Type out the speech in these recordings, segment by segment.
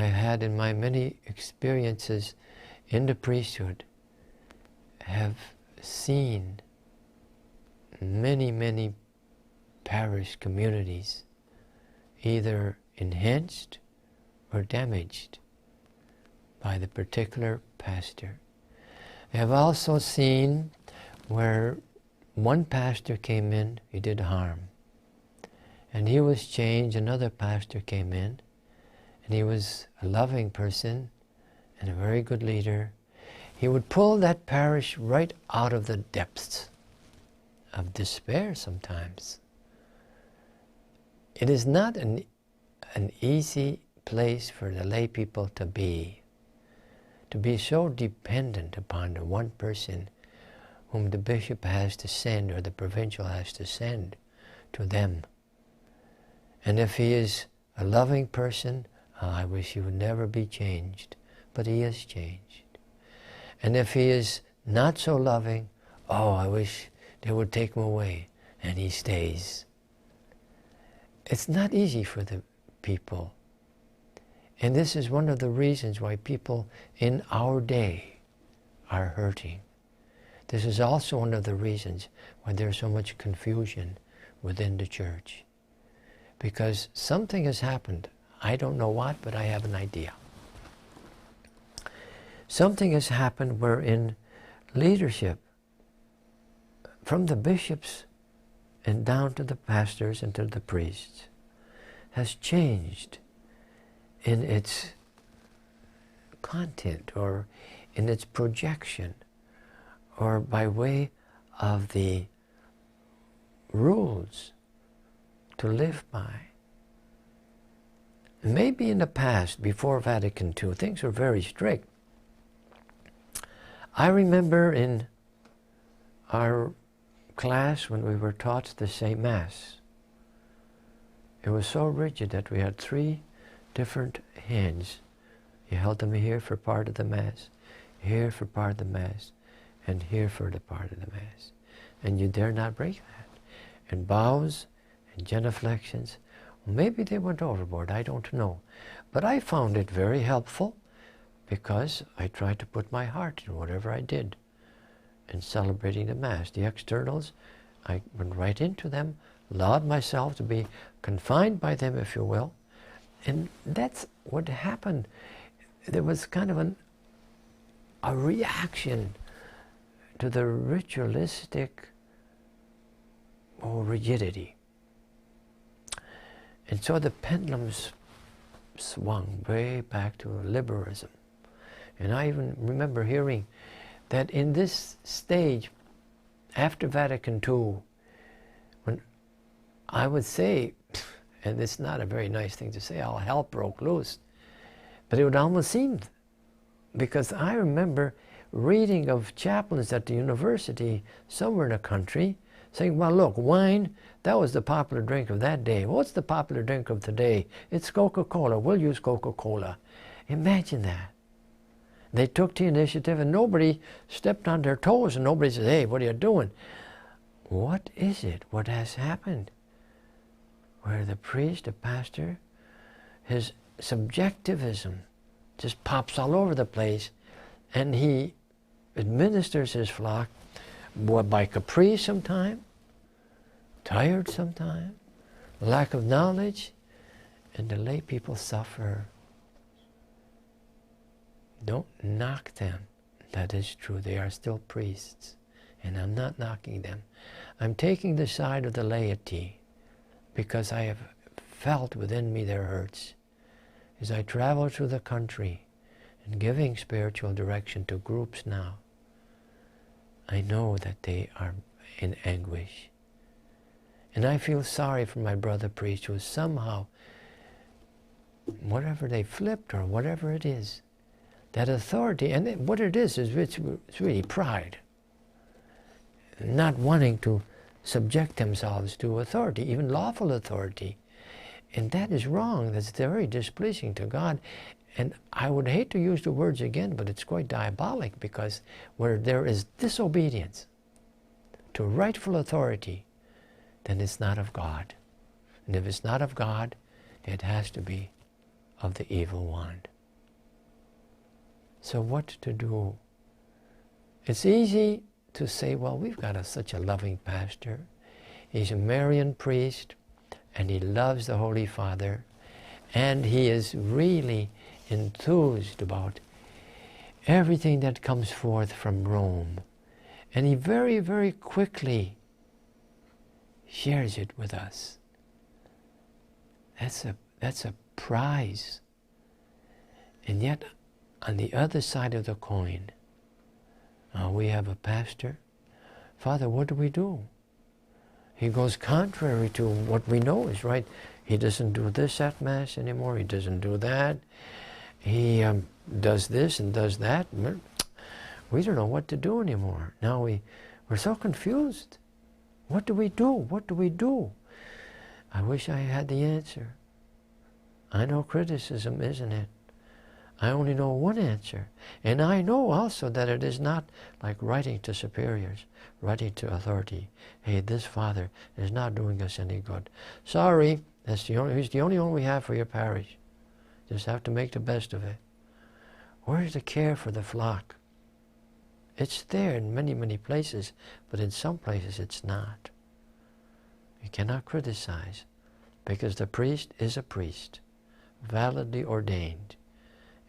I had in my many experiences in the priesthood have seen many parish communities either enhanced or damaged by the particular pastor. I have also seen where one pastor came in, he did harm. And he was changed, another pastor came in, and he was a loving person and a very good leader. He would pull that parish right out of the depths of despair sometimes. It is not an easy place for the lay people to be so dependent upon the one person whom the bishop has to send or the provincial has to send to them. And if he is a loving person, I wish he would never be changed, but he is changed. And if he is not so loving, I wish they would take him away, and he stays. It's not easy for the people. And this is one of the reasons why people in our day are hurting. This is also one of the reasons why there's so much confusion within the church. Because something has happened. I don't know what, but I have an idea. Something has happened wherein leadership, from the bishops and down to the pastors and to the priests, has changed in its content or in its projection or by way of the rules to live by. Maybe in the past, before Vatican II, things were very strict. I remember in our class when we were taught to say Mass, it was so rigid that we had 3 different hands. You held them here for part of the Mass, here for part of the Mass, and here for the part of the Mass. And you dare not break that. And bows and genuflections, maybe they went overboard, I don't know. But I found it very helpful because I tried to put my heart in whatever I did in celebrating the Mass. The externals, I went right into them, allowed myself to be confined by them, if you will. And that's what happened. There was kind of a reaction to the ritualistic rigidity. And so the pendulums swung way back to liberalism. And I even remember hearing that in this stage, after Vatican II, when I would say, and it's not a very nice thing to say, all hell broke loose, but it would almost seem, because I remember reading of chaplains at the university somewhere in the country saying, well, look, wine, that was the popular drink of that day. What's the popular drink of today? It's Coca-Cola. We'll use Coca-Cola. Imagine that. They took the initiative and nobody stepped on their toes and nobody said, hey, what are you doing? What is it? What has happened? Where the priest, the pastor, his subjectivism just pops all over the place, and he administers his flock by caprice sometime, tired sometime, lack of knowledge, and the lay people suffer. Don't knock them. That is true. They are still priests, and I'm not knocking them. I'm taking the side of the laity because I have felt within me their hurts. As I travel through the country and giving spiritual direction to groups now, I know that they are in anguish. And I feel sorry for my brother priest who somehow, whatever they flipped or whatever it is, that authority, and what it is it's really pride. Not wanting to subject themselves to authority, even lawful authority. And that is wrong. That's very displeasing to God. And I would hate to use the words again, but it's quite diabolic, because where there is disobedience to rightful authority, then it's not of God. And if it's not of God, it has to be of the evil one. So what to do? It's easy to say, well, we've got such a loving pastor. He's a Marian priest, and he loves the Holy Father, and he is really enthused about everything that comes forth from Rome. And he very, very quickly shares it with us. That's a prize. And yet, on the other side of the coin, we have a pastor. Father, what do we do? He goes contrary to what we know is right. He doesn't do this at Mass anymore. He doesn't do that. He does this and does that. We don't know what to do anymore. Now we're so confused. What do we do? What do we do? I wish I had the answer. I know criticism, isn't it? I only know one answer. And I know also that it is not like writing to superiors, writing to authority. Hey, this father is not doing us any good. Sorry, he's the only one we have for your parish. Just have to make the best of it. Where's the care for the flock? It's there in many, many places, but in some places it's not. You cannot criticize, because the priest is a priest, validly ordained.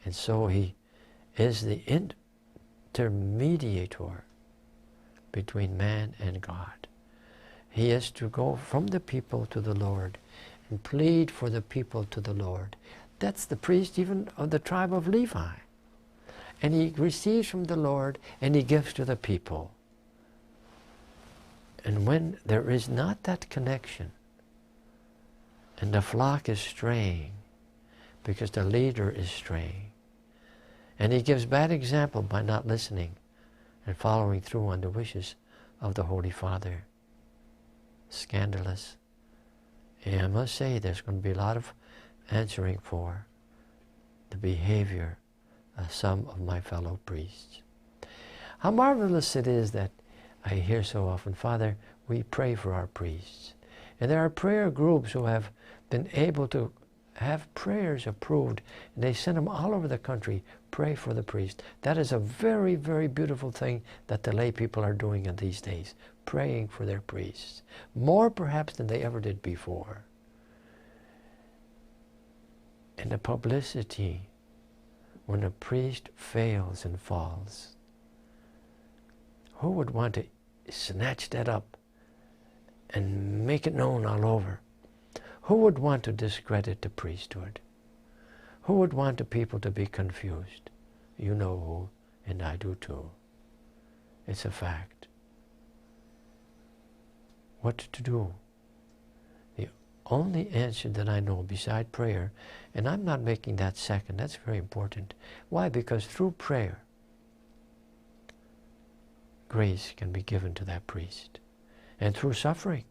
And so he is the intermediator between man and God. He is to go from the people to the Lord and plead for the people to the Lord. That's the priest even of the tribe of Levi. And he receives from the Lord and he gives to the people. And when there is not that connection, and the flock is straying because the leader is straying, and he gives bad example by not listening and following through on the wishes of the Holy Father. Scandalous. And I must say there's going to be a lot of answering for the behavior of some of my fellow priests. How marvelous it is that I hear so often, Father, we pray for our priests. And there are prayer groups who have been able to have prayers approved, and they send them all over the country. Pray for the priest. That is a very, very beautiful thing that the lay people are doing in these days, praying for their priests, more perhaps than they ever did before. And the publicity when a priest fails and falls, who would want to snatch that up and make it known all over? Who would want to discredit the priesthood? Who would want the people to be confused? You know who, and I do too. It's a fact. What to do? The only answer that I know beside prayer, and I'm not making that second, that's very important. Why? Because through prayer, grace can be given to that priest. And through suffering,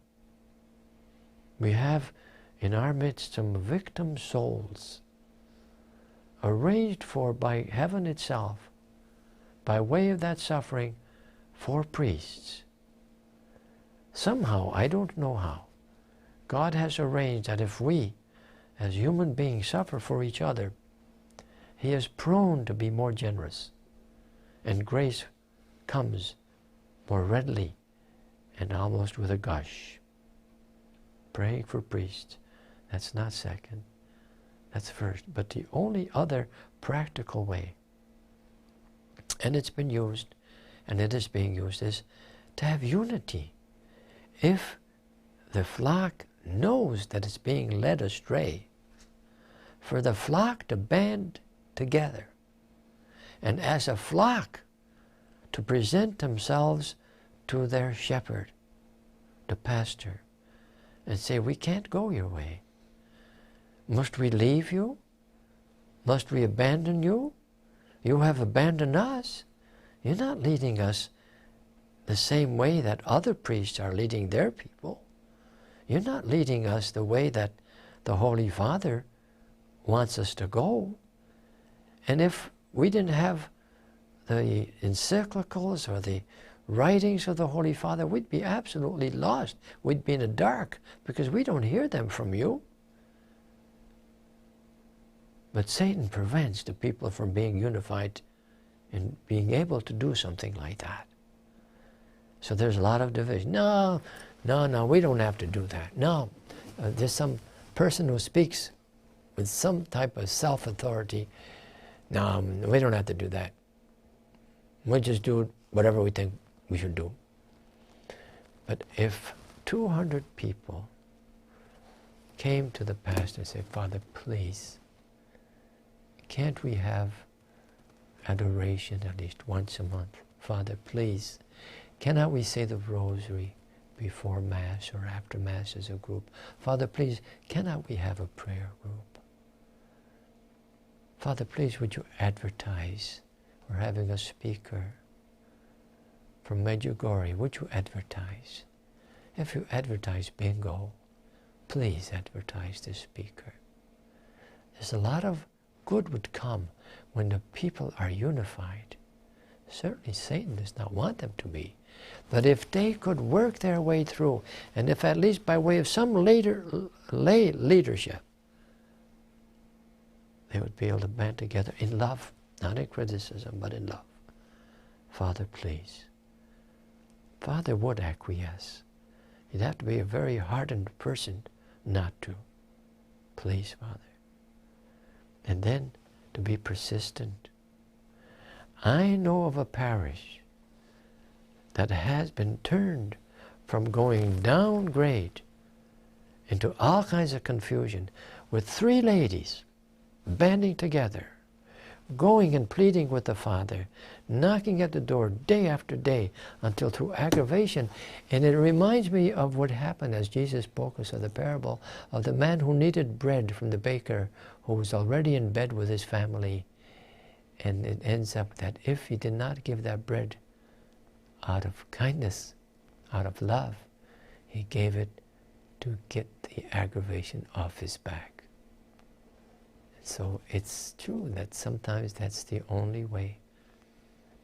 we have in our midst some victim souls arranged for by heaven itself, by way of that suffering, for priests. Somehow, I don't know how, God has arranged that if we, as human beings, suffer for each other, He is prone to be more generous, and grace comes more readily and almost with a gush. Praying for priests, that's not second, that's first. But the only other practical way, and it's been used, and it is being used, is to have unity. If the flock knows that it's being led astray, for the flock to band together, and as a flock to present themselves to their shepherd, the pastor, and say, we can't go your way. Must we leave you? Must we abandon you? You have abandoned us. You're not leading us the same way that other priests are leading their people. You're not leading us the way that the Holy Father wants us to go. And if we didn't have the encyclicals or the writings of the Holy Father, we'd be absolutely lost. We'd be in the dark because we don't hear them from you. But Satan prevents the people from being unified in being able to do something like that. So there's a lot of division. No, we don't have to do that. No, there's some person who speaks with some type of self-authority. No, we don't have to do that. We just do whatever we think we should do. But if 200 people came to the pastor and said, Father, please, can't we have adoration at least once a month? Father, please, cannot we say the rosary before Mass or after Mass as a group? Father, please, cannot we have a prayer group? Father, please, would you advertise? We're having a speaker from Medjugorje. Would you advertise? If you advertise bingo, please advertise the speaker. There's a lot of good would come when the people are unified. Certainly Satan does not want them to be. But if they could work their way through, and if at least by way of some lay leadership, they would be able to band together in love, not in criticism, but in love. Father, please. Father would acquiesce. You'd have to be a very hardened person not to. Please, Father. And then to be persistent. I know of a parish that has been turned from going downgrade into all kinds of confusion with 3 ladies banding together, going and pleading with the Father, knocking at the door day after day until through aggravation. And it reminds me of what happened as Jesus spoke us of the parable of the man who needed bread from the baker who was already in bed with his family. And it ends up that if he did not give that bread out of kindness, out of love, he gave it to get the aggravation off his back. So it's true that sometimes that's the only way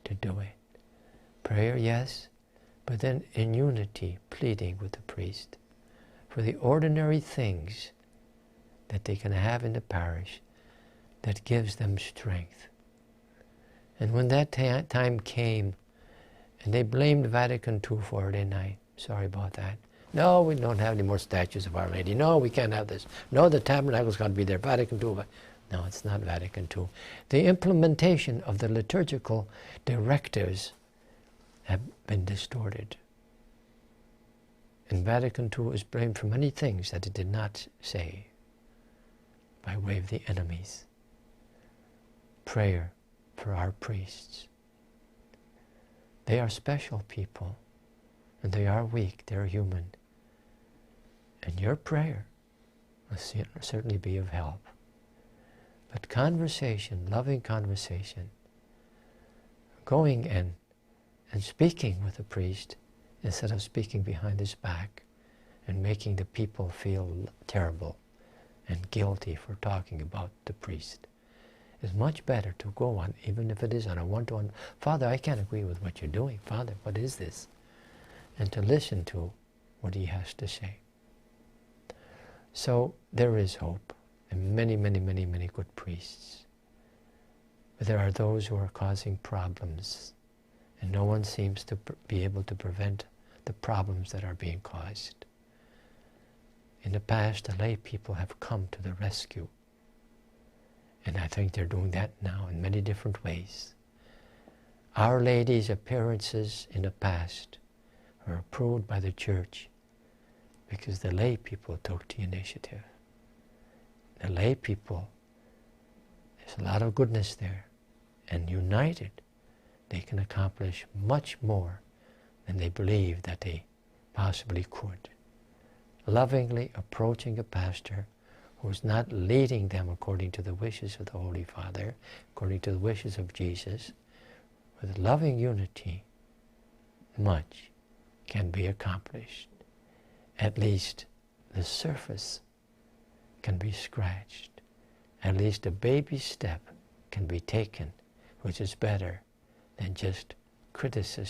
to do it. Prayer, yes, but then in unity, pleading with the priest for the ordinary things that they can have in the parish that gives them strength. And when that time came, and they blamed Vatican II for it, and I'm sorry about that. No, we don't have any more statues of Our Lady. No, we can't have this. No, the tabernacle's got to be there. Vatican II. No, it's not Vatican II. The implementation of the liturgical directives have been distorted. And Vatican II is blamed for many things that it did not say by way of the enemies. Prayer for our priests. They are special people, and they are weak, they're human. And your prayer will certainly be of help. But conversation, loving conversation, going and speaking with the priest instead of speaking behind his back and making the people feel terrible and guilty for talking about the priest. It's much better to go on, even if it is on a one-to-one, Father, I can't agree with what you're doing. Father, what is this? And to listen to what he has to say. So there is hope, and many, many, many, many good priests. But there are those who are causing problems, and no one seems to be able to prevent the problems that are being caused. In the past, the lay people have come to the rescue. And I think they're doing that now in many different ways. Our Lady's appearances in the past were approved by the Church because the lay people took the initiative. The lay people, there's a lot of goodness there, and united, they can accomplish much more than they believed that they possibly could. Lovingly approaching a pastor who is not leading them according to the wishes of the Holy Father, according to the wishes of Jesus, with loving unity, much can be accomplished. At least the surface can be scratched. At least a baby step can be taken, which is better than just criticism